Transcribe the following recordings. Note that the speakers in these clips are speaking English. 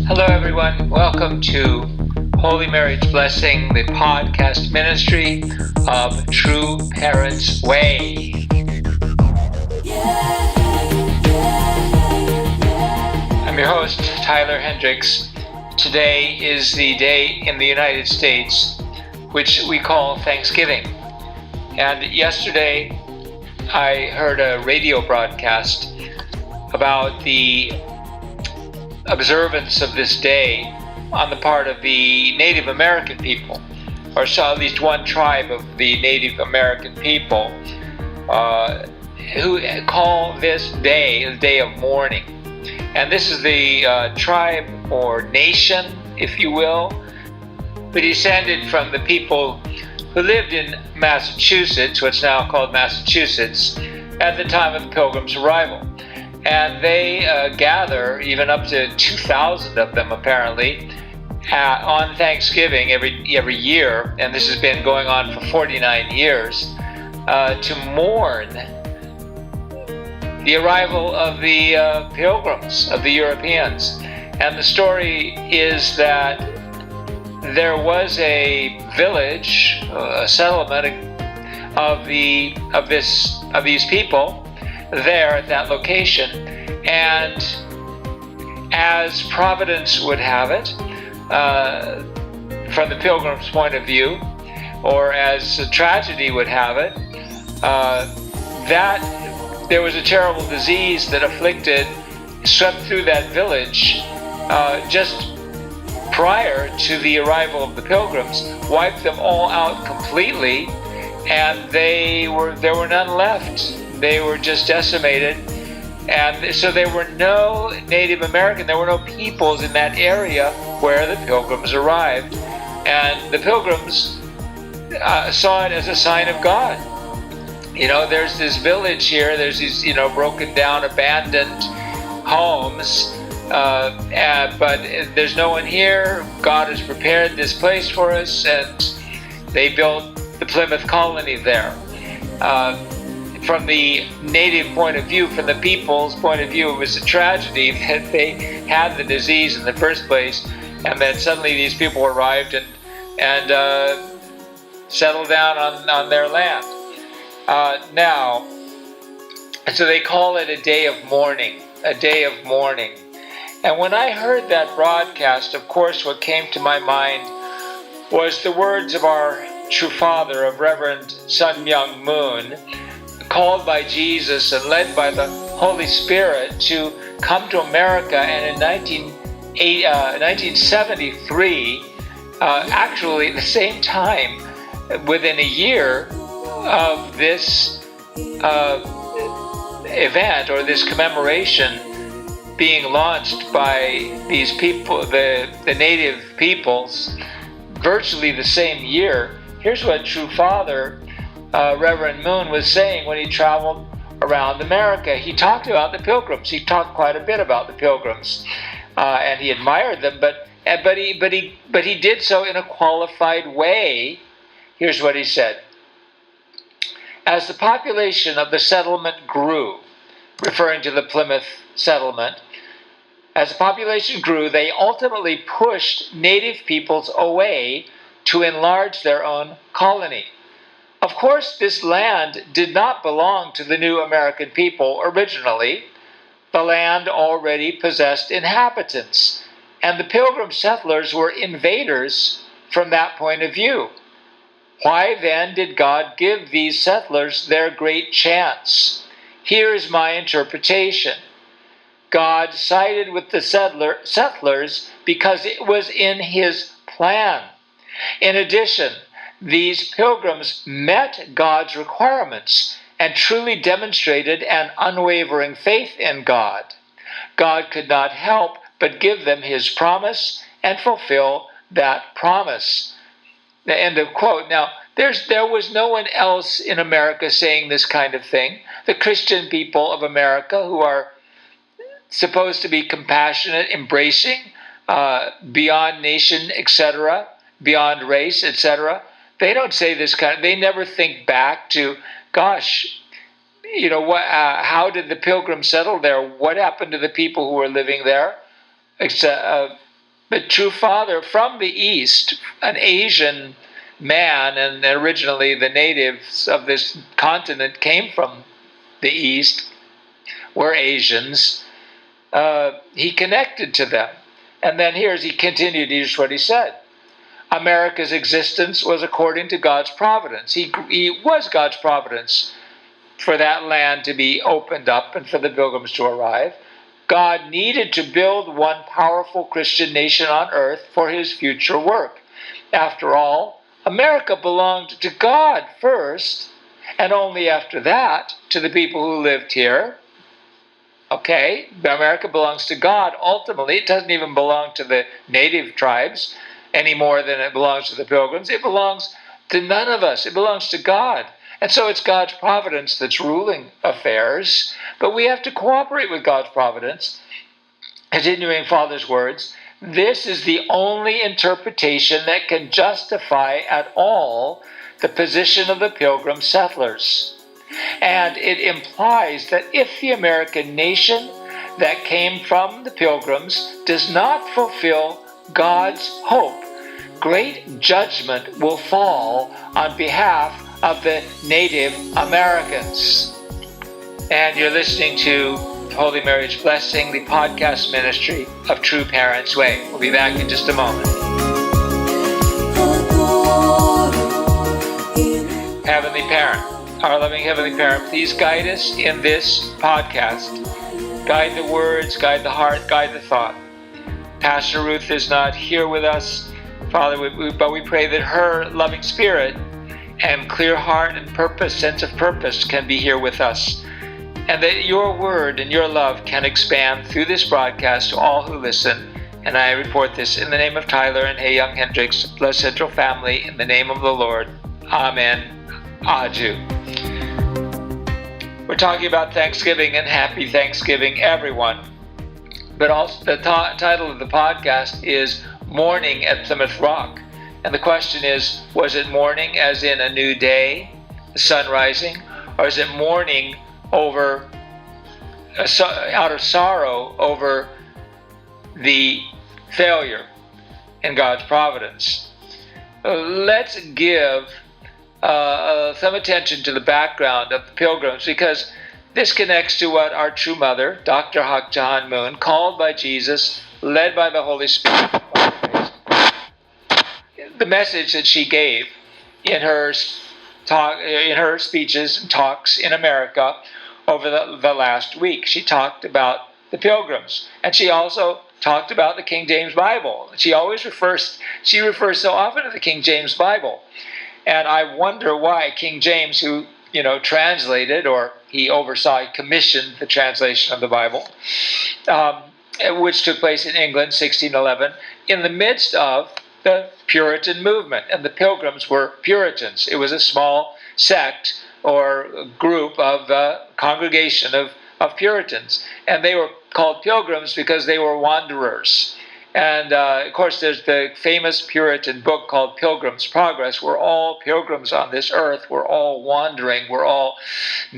Hello, everyone. Welcome to Holy Marriage Blessing, the podcast ministry of True Parents Way. I'm your host, Tyler Hendricks. Today is the day in the United States which we call Thanksgiving. And yesterday I heard a radio broadcast about the observance of this day on the part of the Native American people, or at least one tribe of the Native American people, who call this day the day of mourning. And this is the tribe or nation, if you will, who descended from the people who lived in Massachusetts, what's now called Massachusetts, at the time of the Pilgrims' arrival. And they gather, even up to 2,000 of them apparently, on Thanksgiving every year, and this has been going on for 49 years, to mourn the arrival of the Pilgrims, of the Europeans. And the story is that there was a village, a settlement of these people there at that location, and as Providence would have it, from the Pilgrims' point of view, or as tragedy would have it, that there was a terrible disease that swept through that village just prior to the arrival of the Pilgrims, wiped them all out completely, and there were none left. They were just decimated. And so there were no Native American, there were no peoples in that area where the Pilgrims arrived. And the Pilgrims saw it as a sign of God. You know, there's this village here, there's these, broken down, abandoned homes, but there's no one here. God has prepared this place for us, and they built the Plymouth colony there. From the native point of view, from the people's point of view, it was a tragedy that they had the disease in the first place, and then suddenly these people arrived and settled down on their land. So they call it a day of mourning, a day of mourning. And when I heard that broadcast, of course, what came to my mind was the words of our true father, of Reverend Sun Myung Moon, called by Jesus and led by the Holy Spirit to come to America. And in 1973, actually at the same time, within a year of this event, or this commemoration being launched by these people, the native peoples, virtually the same year, here's what True Father Reverend Moon was saying when he traveled around America. He talked about the Pilgrims. He talked quite a bit about the Pilgrims, and he admired them. But he did so in a qualified way. Here's what he said: as the population of the settlement grew, referring to the Plymouth settlement, as the population grew, they ultimately pushed native peoples away to enlarge their own colony. Of course, this land did not belong to the new American people originally. The land already possessed inhabitants, and the Pilgrim settlers were invaders from that point of view. Why then did God give these settlers their great chance? Here is my interpretation. God sided with the settlers because it was in His plan. In addition, these Pilgrims met God's requirements and truly demonstrated an unwavering faith in God. God could not help but give them His promise and fulfill that promise. The end of quote. Now, there was no one else in America saying this kind of thing. The Christian people of America, who are supposed to be compassionate, embracing, beyond nation, etc., beyond race, etc., they don't say this kind of, they never think back to, gosh, how did the Pilgrims settle there? What happened to the people who were living there? But true father from the East, an Asian man, and originally the natives of this continent came from the East, were Asians. He connected to them. And then he continued, here's what he said. America's existence was according to God's providence. He was God's providence for that land to be opened up and for the Pilgrims to arrive. God needed to build one powerful Christian nation on earth for his future work. After all, America belonged to God first, and only after that to the people who lived here. Okay, America belongs to God ultimately. It doesn't even belong to the native tribes any more than it belongs to the Pilgrims. It belongs to none of us. It belongs to God. And so it's God's providence that's ruling affairs. But we have to cooperate with God's providence. Continuing Father's words, this is the only interpretation that can justify at all the position of the Pilgrim settlers. And it implies that if the American nation that came from the Pilgrims does not fulfill God's hope, great judgment will fall on behalf of the Native Americans. And you're listening to Holy Marriage Blessing, the podcast ministry of True Parents Way. We'll be back in just a moment. Heavenly Parent, our loving Heavenly Parent, please guide us in this podcast. Guide the words, guide the heart, guide the thought. Pastor Ruth is not here with us, Father, but we pray that her loving spirit and clear heart and sense of purpose can be here with us. And that your word and your love can expand through this broadcast to all who listen. And I report this in the name of Tyler and Hey Young Hendricks, Blessed Central family, in the name of the Lord. Amen. Aju. We're talking about Thanksgiving, and happy Thanksgiving, everyone. But also the title of the podcast is Mourning at Plymouth Rock. And the question is, was it mourning as in a new day, the sun rising? Or is it mourning over, out of sorrow over the failure in God's providence? Let's give some attention to the background of the Pilgrims, because this connects to what our true mother, Dr. Hak Jahan Moon, called by Jesus, led by the Holy Spirit, the message that she gave in her speeches and talks in America over the last week. She talked about the Pilgrims, and she also talked about the King James Bible. She refers so often to the King James Bible. And I wonder why King James, who translated, or he commissioned the translation of the Bible, which took place in England, 1611, in the midst of the Puritan movement. And the Pilgrims were Puritans. It was a small sect or group of congregation of Puritans. And they were called Pilgrims because they were wanderers. And of course, there's the famous Puritan book called Pilgrim's Progress. We're all pilgrims on this earth. We're all wandering. We're all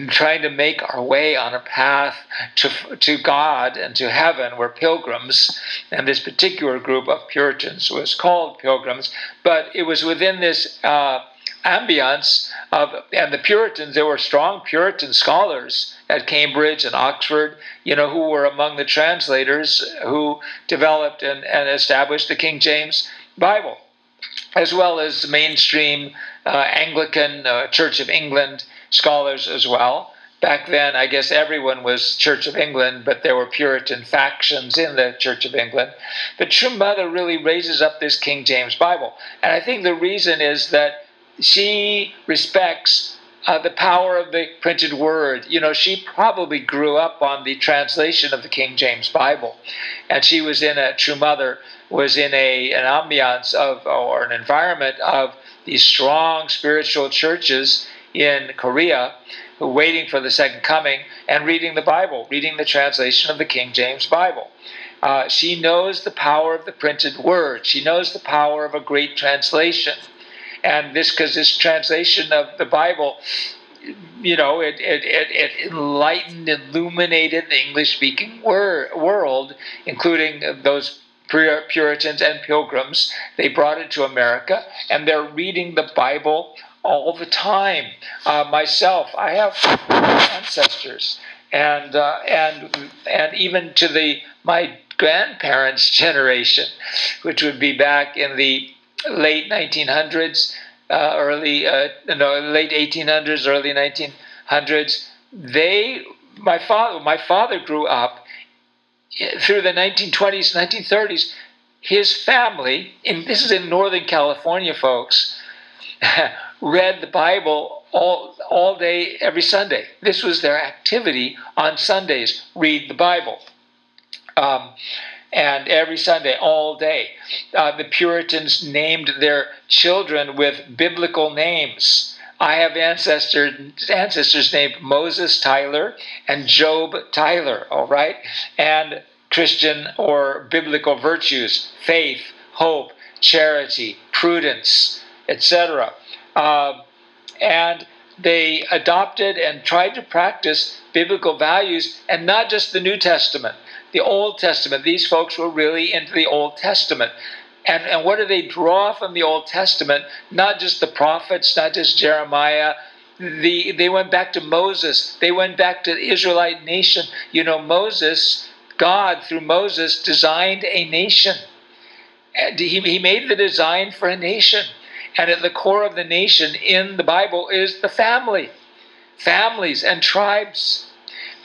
trying to make our way on a path to God and to heaven. We're pilgrims. And this particular group of Puritans was called Pilgrims. But it was within this ambience and the Puritans, there were strong Puritan scholars at Cambridge and Oxford, who were among the translators who developed and established the King James Bible, as well as mainstream Anglican Church of England scholars as well. Back then, I guess everyone was Church of England, but there were Puritan factions in the Church of England. But True Mother really raises up this King James Bible. And I think the reason is that she respects the power of the printed word. She probably grew up on the translation of the King James Bible. And she was True Mother was in an ambiance or an environment of these strong spiritual churches in Korea, waiting for the second coming and reading the Bible, reading the translation of the King James Bible. She knows the power of the printed word. She knows the power of a great translation. And because this translation of the Bible, it enlightened, illuminated the English-speaking world, including those Puritans and Pilgrims. They brought it to America, and they're reading the Bible all the time. Myself, I have ancestors, and even to my grandparents' generation, which would be back in the late 1900s, late 1800s, early 1900s. My father grew up through the 1920s, 1930s. His family, this is in Northern California, folks, read the Bible all day, every Sunday. This was their activity on Sundays, read the Bible. And every Sunday, all day. The Puritans named their children with biblical names. I have ancestors named Moses Tyler and Job Tyler, all right? And Christian or biblical virtues, faith, hope, charity, prudence, etc. And they adopted and tried to practice biblical values, and not just the New Testament, the Old Testament. These folks were really into the Old Testament. And what do they draw from the Old Testament? Not just the prophets, not just Jeremiah. They went back to Moses. They went back to the Israelite nation. God, through Moses, designed a nation. And he made the design for a nation. And at the core of the nation in the Bible is the family. Families and tribes.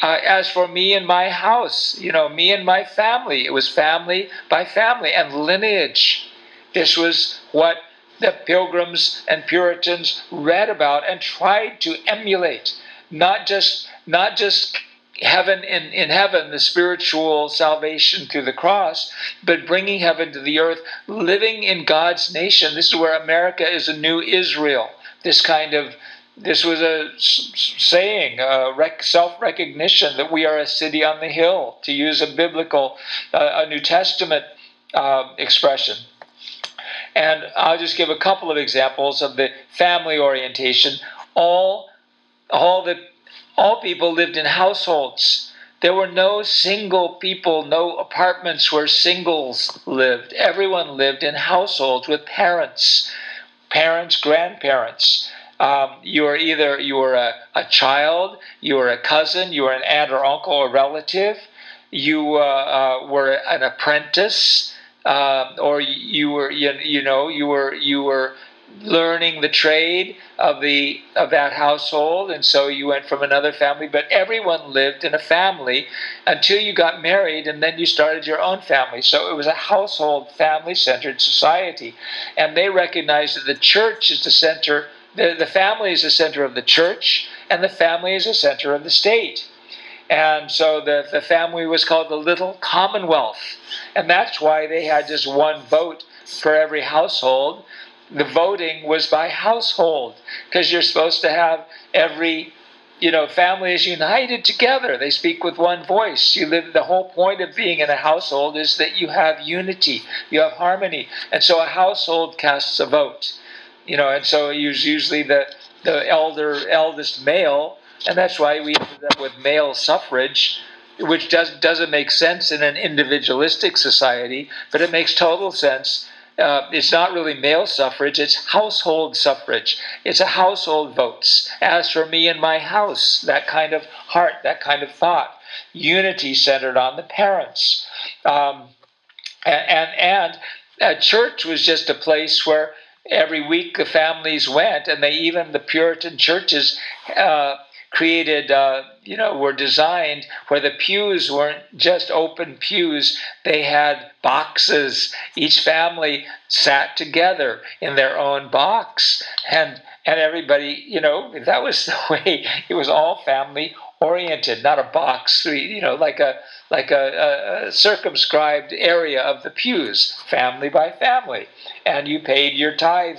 As for me and my house, me and my family, it was family by family and lineage. This was what the Pilgrims and Puritans read about and tried to emulate. Not just heaven in heaven, the spiritual salvation through the cross, but bringing heaven to the earth, living in God's nation. This is where America is a new Israel. This was a saying, self-recognition that we are a city on the hill, to use a biblical, a New Testament expression. And I'll just give a couple of examples of the family orientation. All people lived in households. There were no single people, no apartments where singles lived. Everyone lived in households with parents, grandparents. You were a child, you were a cousin, you were an aunt or uncle or relative, you were an apprentice, or you were learning the trade of that household, and so you went from another family. But everyone lived in a family until you got married, and then you started your own family. So it was a household, family-centered society, and they recognized that the church is the center. The family is the center of the church, and the family is the center of the state. And so the family was called the Little Commonwealth. And that's why they had just one vote for every household. The voting was by household, because you're supposed to have every family is united together. They speak with one voice. The whole point of being in a household is that you have unity, you have harmony. And so a household casts a vote. And so it was usually the eldest male, and that's why we ended up with male suffrage, which doesn't make sense in an individualistic society, but it makes total sense. It's not really male suffrage, it's household suffrage. It's a household votes. As for me and my house, that kind of heart, that kind of thought. Unity centered on the parents. And a church was just a place where every week the families went, and the Puritan churches were designed where the pews weren't just open pews. They had boxes. Each family sat together in their own box, and everybody, that was the way. It was all family oriented, not a box, like a circumscribed area of the pews, family by family, and you paid your tithe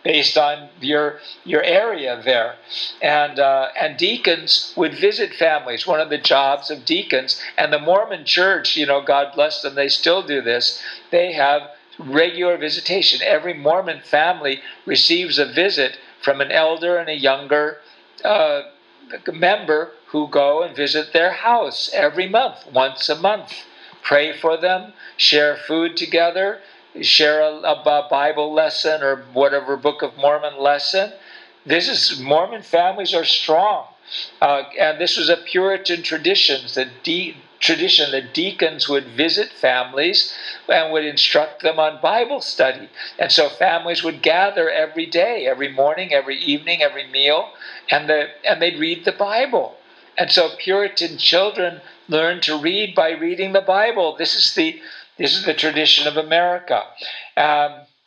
based on your area there. And deacons would visit families. One of the jobs of deacons, and the Mormon Church, God bless them, they still do this. They have regular visitation. Every Mormon family receives a visit from an elder and a younger member who go and visit their house every month, once a month. pray for them, share food together, share a Bible lesson or whatever Book of Mormon lesson. Mormon families are strong. And this was a Puritan tradition. The deacons would visit families and would instruct them on Bible study. And so families would gather every day, every morning, every evening, every meal, and they'd read the Bible. And so Puritan children learned to read by reading the Bible. This is the tradition of America.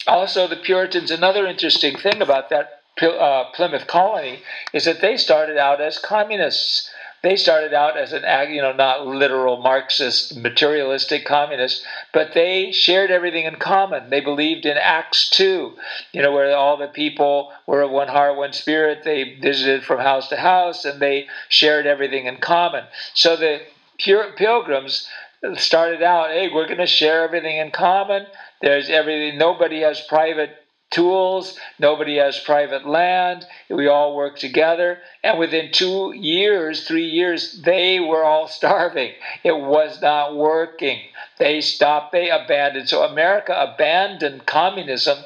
Also, the Puritans, another interesting thing about that Plymouth colony is that they started out as communists. They started out as not literal Marxist, materialistic communists, but they shared everything in common. They believed in Acts 2, where all the people were of one heart, one spirit. They visited from house to house, and they shared everything in common. So the Pilgrims started out, hey, we're going to share everything in common. There's everything. Nobody has private tools. Nobody has private land. We all work together. And within 2 years, 3 years, they were all starving. It was not working. They stopped. They abandoned. So America abandoned communism,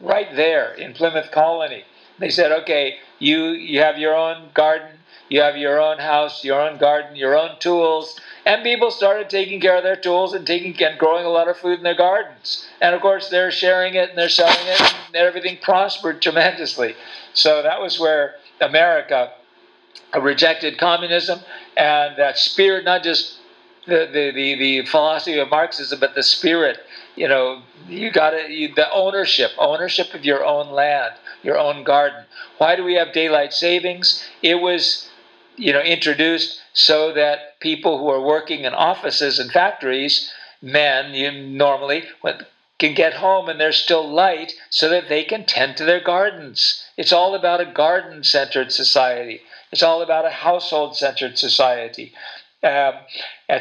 right there in Plymouth Colony. They said, okay, you have your own garden. You have your own house, your own garden, your own tools. And people started taking care of their tools and growing a lot of food in their gardens. And of course, they're sharing it and they're selling it, and everything prospered tremendously. So that was where America rejected communism, and that spirit, not just the philosophy of Marxism, but the spirit. The ownership of your own land, your own garden. Why do we have daylight savings? It was introduced so that people who are working in offices and factories, men normally, can get home and there's still light so that they can tend to their gardens. It's all about a garden-centered society. It's all about a household-centered society. And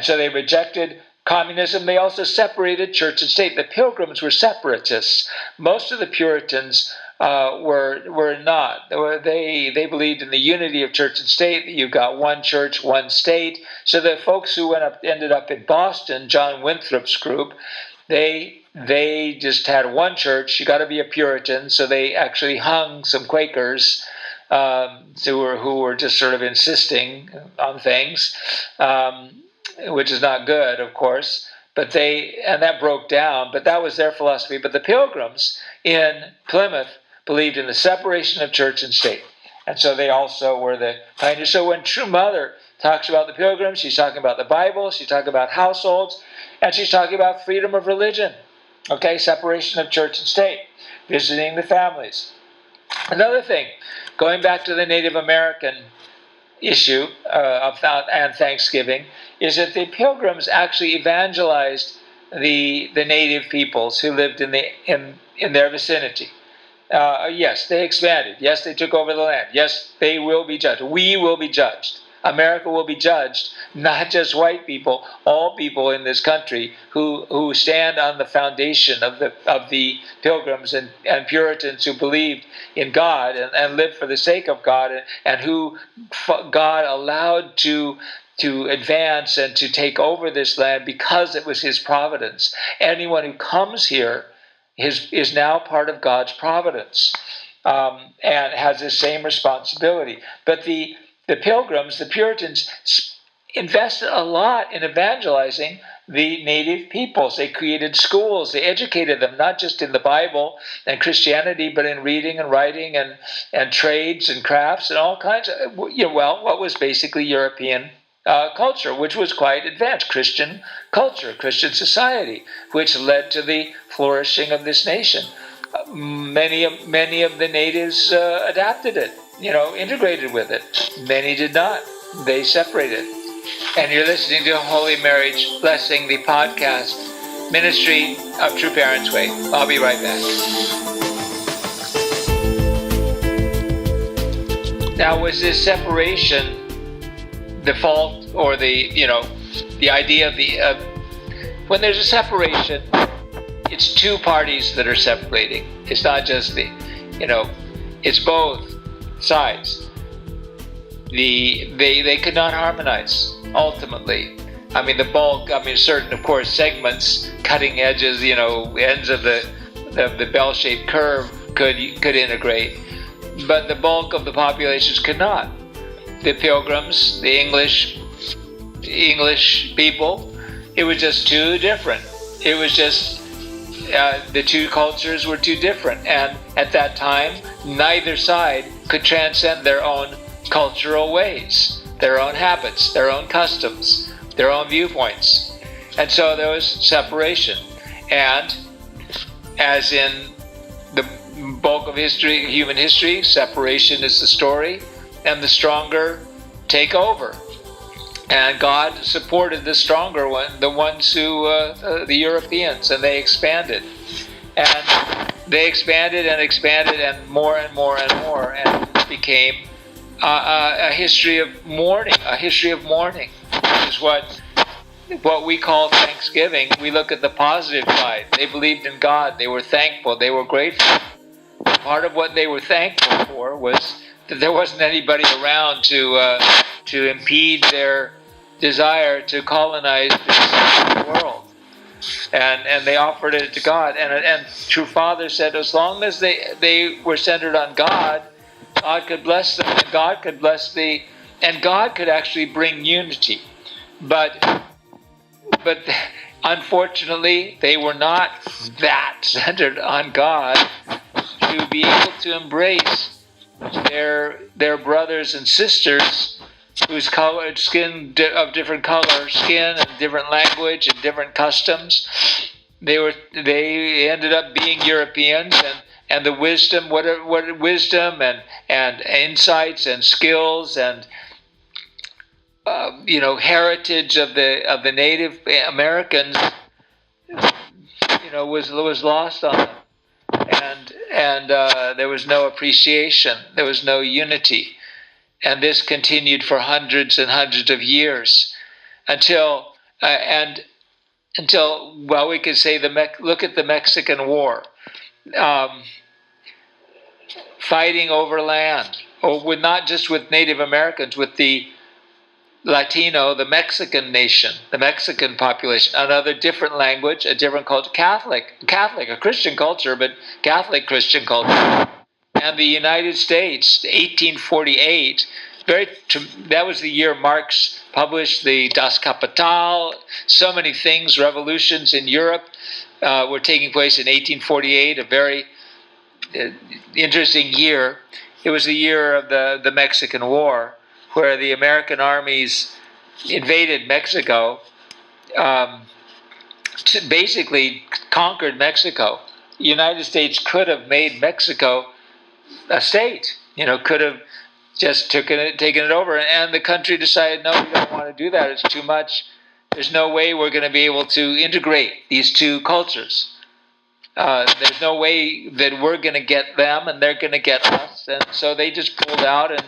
so they rejected communism. They also separated church and state. The Pilgrims were separatists. Most of the Puritans were not. They believed in the unity of church and state. You've got one church, one state. So the folks who ended up in Boston, John Winthrop's group, they just had one church. You got to be a Puritan. So they actually hung some Quakers who were just sort of insisting on things, which is not good, of course. But that broke down. But that was their philosophy. But the Pilgrims in Plymouth believed in the separation of church and state. And so they also were the pioneers. So when True Mother talks about the Pilgrims, she's talking about the Bible, she's talking about households, and she's talking about freedom of religion. Okay, separation of church and state, visiting the families. Another thing, going back to the Native American issue and Thanksgiving, is that the Pilgrims actually evangelized the native peoples who lived in their vicinity. Yes, they expanded. Yes, they took over the land. Yes, they will be judged. We will be judged. America will be judged, not just white people, all people in this country who stand on the foundation of the Pilgrims and Puritans who believed in God and lived for the sake of God, and who God allowed to advance and to take over this land because it was His providence. Anyone who comes here is now part of God's providence, and has the same responsibility. But the Pilgrims, the Puritans, invested a lot in evangelizing the native peoples. They created schools. They educated them, not just in the Bible and Christianity, but in reading and writing and trades and crafts and all kinds of, what was basically European culture, which was quite advanced, Christian culture, Christian society, which led to the flourishing of this nation. Many of the natives adapted it, integrated with it. Many did not. They separated. And you're listening to Holy Marriage Blessing, the podcast ministry of True Parents Way. I'll be right back. Now, was this separation the fault, or the idea of when there's a separation, it's two parties that are separating. It's not just it's both sides. They could not harmonize ultimately. I mean, the bulk, I mean, certain, of course, segments, cutting edges, ends of the bell-shaped curve could integrate, but the bulk of the populations could not. The Pilgrims, the English people, it was just too different. It was just the two cultures were too different, and at that time, neither side could transcend their own cultural ways, their own habits, their own customs, their own viewpoints. And so there was separation. And as in the bulk of history, human history, separation is the story, and the stronger take over. And God supported the stronger one, the ones who, the Europeans, and they expanded. And they expanded and expanded and more and more and more, and it became a history of mourning, which is what we call Thanksgiving. We look at the positive side. They believed in God. They were thankful. They were grateful. Part of what they were thankful for was that there wasn't anybody around to impede their desire to colonize this world. And they offered it to God. And True Father said, as long as they were centered on God, God could bless them, and God could bless and God could actually bring unity. But unfortunately, they were not that centered on God to be able to embrace their brothers and sisters whose skin of different color, skin and different language and different customs. They ended up being Europeans, and the wisdom, what wisdom and insights and skills and heritage of the Native Americans, was lost on them, and there was no appreciation, there was no unity, and this continued for hundreds and hundreds of years until well, we could say look at the Mexican War, fighting over land, or not just with Native Americans, with the Latino, the Mexican nation, the Mexican population, another different language, a different culture, Catholic, a Christian culture, but Catholic Christian culture. And the United States, 1848, that was the year Marx published the Das Kapital. So many things, revolutions in Europe were taking place in 1848, a very interesting year. It was the year of the Mexican War, where the American armies invaded Mexico, basically conquered Mexico. The United States could have made Mexico a state, could have just taken it over, and the country decided, no, we don't want to do that, it's too much. There's no way we're going to be able to integrate these two cultures. There's no way that we're going to get them and they're going to get us, and so they just pulled out and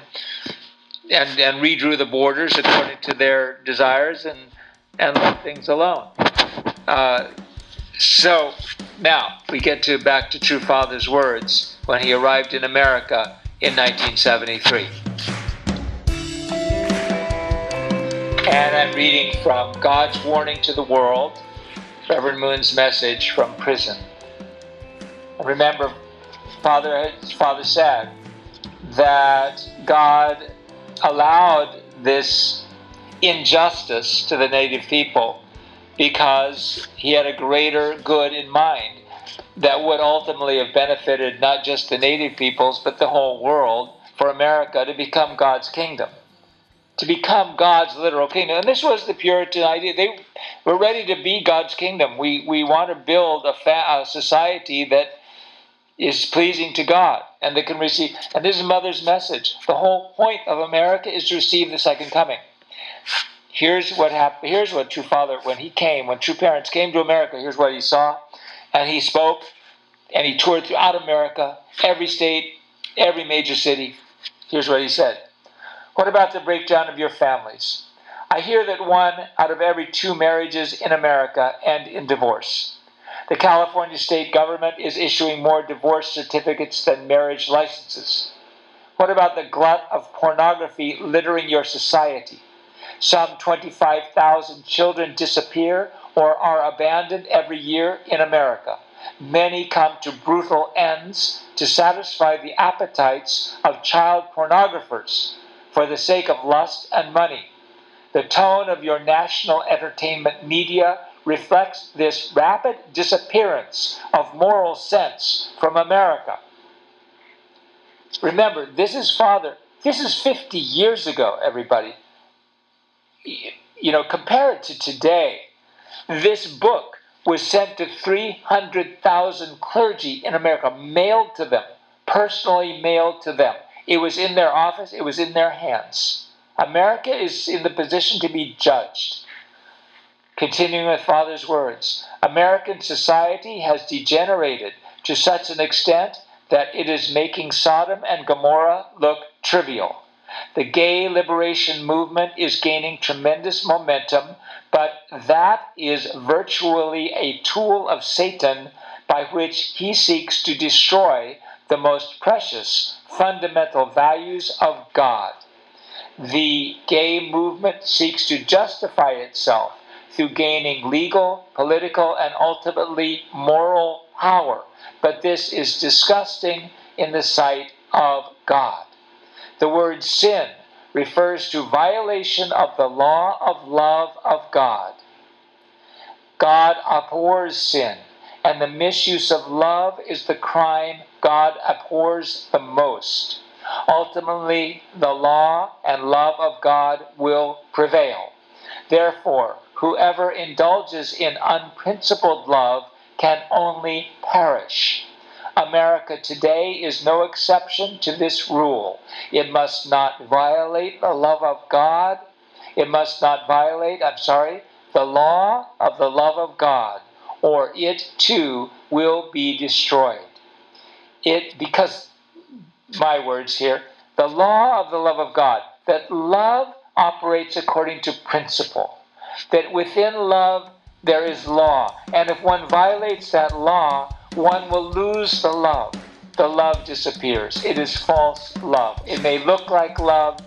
redrew the borders according to their desires and left things alone. So now we get back to True Father's words when he arrived in America in 1973. And I'm reading from God's Warning to the World, Reverend Moon's message from prison. And remember, Father said that God allowed this injustice to the Native people because he had a greater good in mind that would ultimately have benefited not just the Native peoples but the whole world, for America to become God's kingdom, to become God's literal kingdom. And this was the Puritan idea. They were ready to be God's kingdom. We want to build a society that is pleasing to God and that can receive. And this is Mother's message. The whole point of America is to receive the second coming. Here's what happened. Here's what True Father, when True Parents came to America, here's what he saw. And he spoke and he toured throughout America, every state, every major city. Here's what he said. What about the breakdown of your families? I hear that 1 out of every 2 marriages in America end in divorce. The California state government is issuing more divorce certificates than marriage licenses. What about the glut of pornography littering your society? Some 25,000 children disappear or are abandoned every year in America. Many come to brutal ends to satisfy the appetites of child pornographers for the sake of lust and money. The tone of your national entertainment media reflects this rapid disappearance of moral sense from America. Remember, this is 50 years ago, everybody. Compare it to today. This book was sent to 300,000 clergy in America, mailed to them, personally mailed to them. It was in their office, it was in their hands. America is in the position to be judged. Continuing with Father's words, American society has degenerated to such an extent that it is making Sodom and Gomorrah look trivial. The gay liberation movement is gaining tremendous momentum, but that is virtually a tool of Satan by which he seeks to destroy the most precious fundamental values of God. The gay movement seeks to justify itself through gaining legal, political, and ultimately moral power. But this is disgusting in the sight of God. The word sin refers to violation of the law of love of God. God abhors sin, and the misuse of love is the crime God abhors the most. Ultimately, the law and love of God will prevail. Therefore, whoever indulges in unprincipled love can only perish. America today is no exception to this rule. It must not violate the love of God. It must not violate, the law of the love of God, or it too will be destroyed. Because, my words here, the law of the love of God, that love operates according to principle, that within love there is law, and if one violates that law, one will lose the love. The love disappears. It is false love. It may look like love,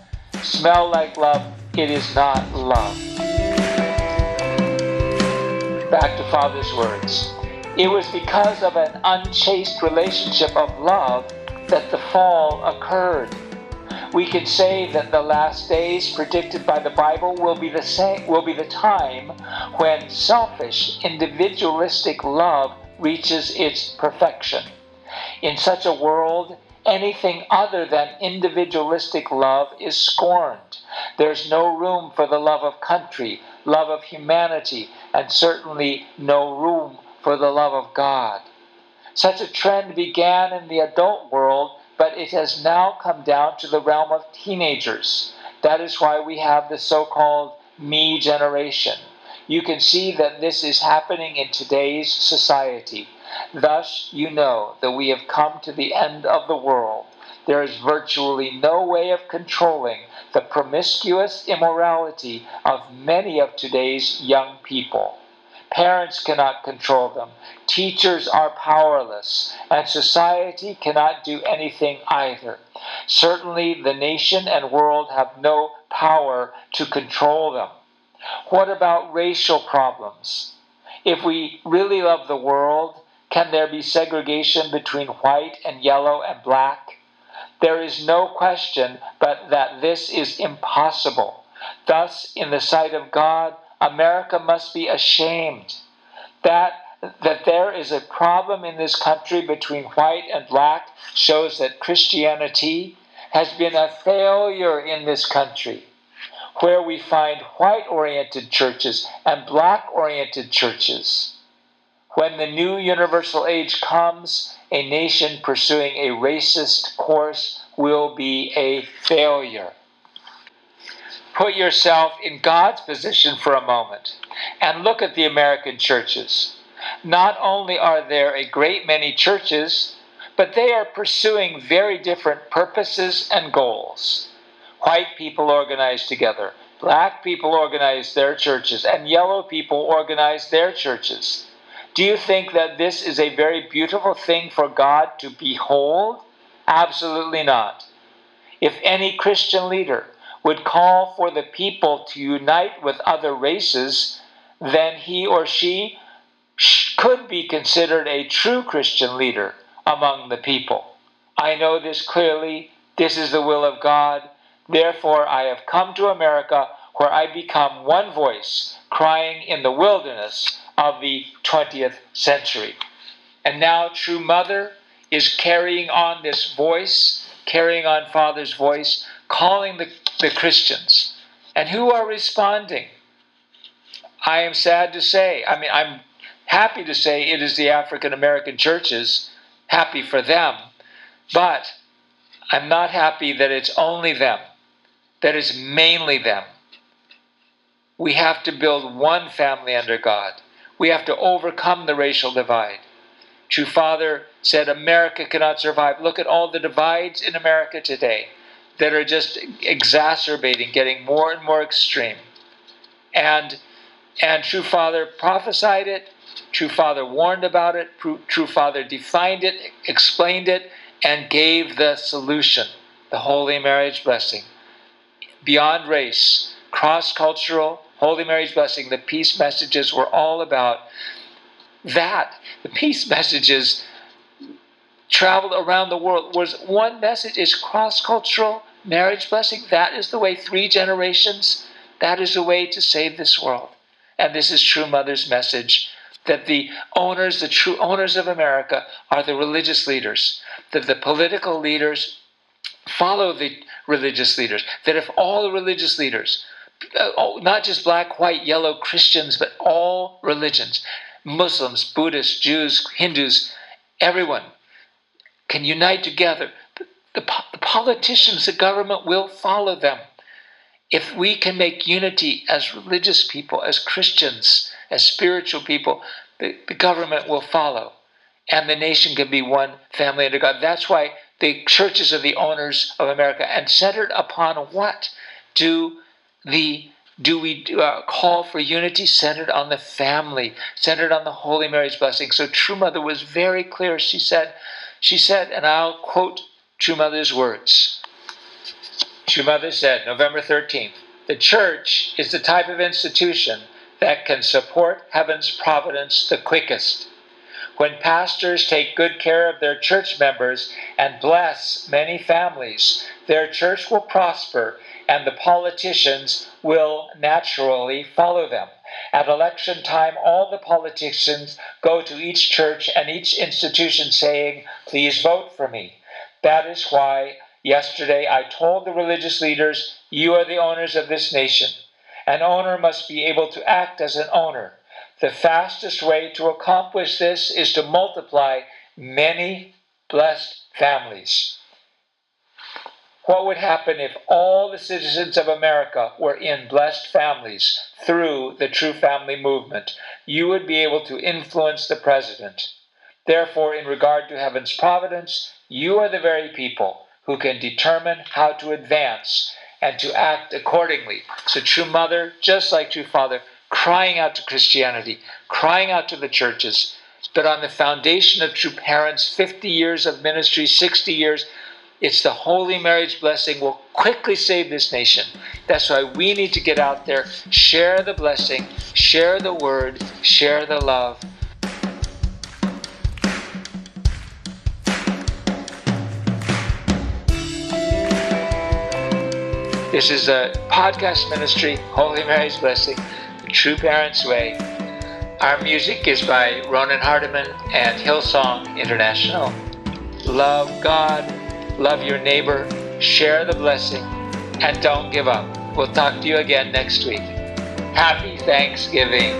smell like love. It is not love. Back to Father's words. It was because of an unchaste relationship of love that the fall occurred. We can say that the last days predicted by the Bible will be the time when selfish, individualistic love reaches its perfection. In such a world, anything other than individualistic love is scorned. There's no room for the love of country, love of humanity, and certainly no room for the love of God. Such a trend began in the adult world, but it has now come down to the realm of teenagers. That is why we have the so-called me generation. You can see that this is happening in today's society. Thus, you know that we have come to the end of the world. There is virtually no way of controlling the promiscuous immorality of many of today's young people. Parents cannot control them. Teachers are powerless, and society cannot do anything either. Certainly, the nation and world have no power to control them. What about racial problems? If we really love the world, can there be segregation between white and yellow and black? There is no question but that this is impossible. Thus, in the sight of God, America must be ashamed that there is a problem in this country between white and black shows that Christianity has been a failure in this country, where we find white-oriented churches and black-oriented churches. When the new universal age comes, a nation pursuing a racist course will be a failure. Put yourself in God's position for a moment and look at the American churches. Not only are there a great many churches, but they are pursuing very different purposes and goals. White people organize together, black people organize their churches, and yellow people organize their churches. Do you think that this is a very beautiful thing for God to behold? Absolutely not. If any Christian leader would call for the people to unite with other races, then he or she could be considered a true Christian leader among the people. I know this clearly. This is the will of God. Therefore, I have come to America, where I become one voice crying in the wilderness of the 20th century. And now True Mother is carrying on this voice, carrying on Father's voice, calling the Christians. And who are responding? I am sad to say, I'm happy to say it is the African American churches, happy for them, but I'm not happy that it's only them, that it's mainly them. We have to build one family under God. We have to overcome the racial divide. True Father said America cannot survive. Look at all the divides in America today that are just exacerbating, getting more and more extreme. And True Father prophesied it. True Father warned about it. True Father defined it, explained it, and gave the solution, the holy marriage blessing. Beyond race, cross-cultural, holy marriage blessing, the peace messages were all about that. The peace messages traveled around the world. Was one message is cross-cultural marriage blessing. That is the way, 3 generations. That is the way to save this world. And this is True Mother's message, that the true owners of America are the religious leaders, that the political leaders follow the religious leaders, that if all the religious leaders, not just black, white, yellow, Christians, but all religions, Muslims, Buddhists, Jews, Hindus, everyone can unite together, the politicians, the government will follow them. If we can make unity as religious people, as Christians, as spiritual people, the government will follow. And the nation can be one family under God. That's why the churches are the owners of America. And centered upon what? Do we call for unity? Centered on the family, centered on the holy marriage blessing. So True Mother was very clear. She said, and I'll quote True Mother's words. True Mother said, November 13th, the church is the type of institution that can support heaven's providence the quickest. When pastors take good care of their church members and bless many families, their church will prosper and the politicians will naturally follow them. At election time, all the politicians go to each church and each institution saying, "Please vote for me." That is why yesterday I told the religious leaders, you are the owners of this nation. An owner must be able to act as an owner. The fastest way to accomplish this is to multiply many blessed families. What would happen if all the citizens of America were in blessed families through the True Family movement? You would be able to influence the president. Therefore, in regard to heaven's providence, you are the very people who can determine how to advance and to act accordingly. So True Mother, just like True Father, crying out to Christianity, crying out to the churches, but on the foundation of True Parents, 50 years of ministry, 60 years, it's the holy marriage blessing will quickly save this nation. That's why we need to get out there, share the blessing, share the word, share the love. This is a podcast ministry, Holy Mary's Blessing, the True Parents Way. Our music is by Ronan Hardiman and Hillsong International. Love God, love your neighbor, share the blessing, and don't give up. We'll talk to you again next week. Happy Thanksgiving.